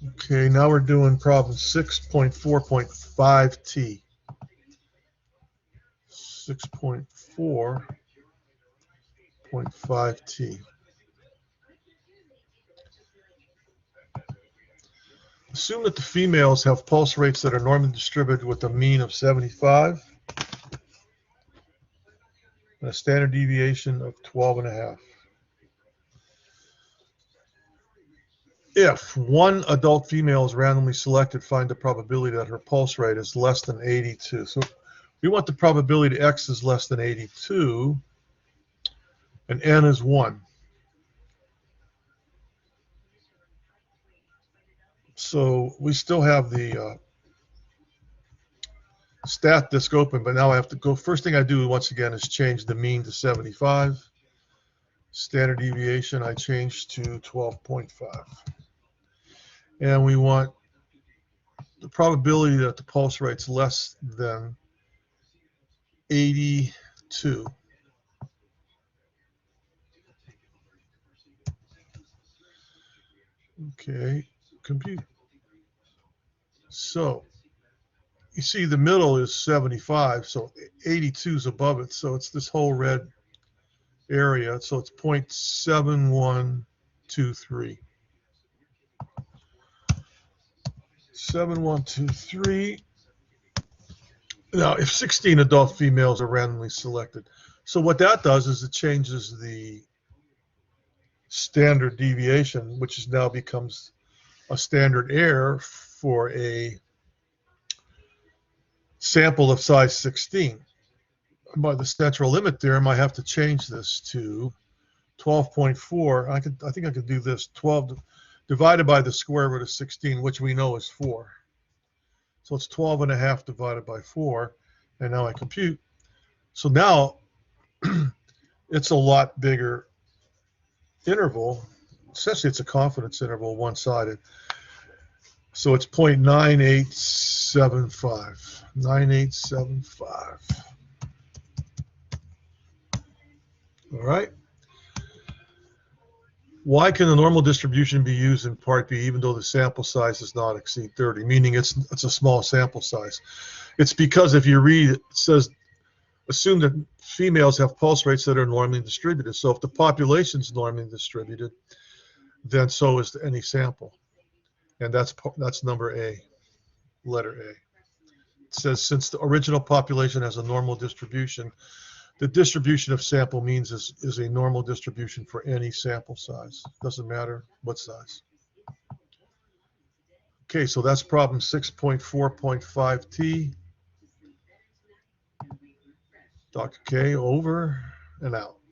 Okay, now we're doing problem 6.4.5T. 6.4.5T. Assume that the females have pulse rates that are normally distributed with a mean of 75 and a standard deviation of 12.5. If one adult female is randomly selected, find the probability that her pulse rate is less than 82. So we want the probability X is less than 82 and N is 1. So we still have the stat disk open, but now I have to go. First thing I do once again is change the mean to 75. Standard deviation I change to 12.5. And we want the probability that the pulse rate's less than 82. Okay, compute. So you see the middle is 75, so 82 is above it, so it's this whole red area, so it's 0.7123. 7123. Now, if 16 adult females are randomly selected, so what that does is it changes the standard deviation, which is now becomes a standard error for a sample of size 16. By the central limit theorem, I have to change this to 12.4. I think I could do this. 12 divided by the square root of 16, which we know is 4. So it's 12.5 divided by 4, and now I compute. So now it's a lot bigger interval. Essentially, it's a confidence interval, one-sided. So it's 0.9875. 9875. All right. Why can the normal distribution be used in part B even though the sample size does not exceed 30, meaning it's a small sample size? It's because if you read, it says, assume that females have pulse rates that are normally distributed. So if the population is normally distributed, then so is any sample. And that's number A, letter A. It says since the original population has a normal distribution, the distribution of sample means is a normal distribution for any sample size. Doesn't matter what size. Okay, so that's problem 6.4.5T. Dr. K, over and out.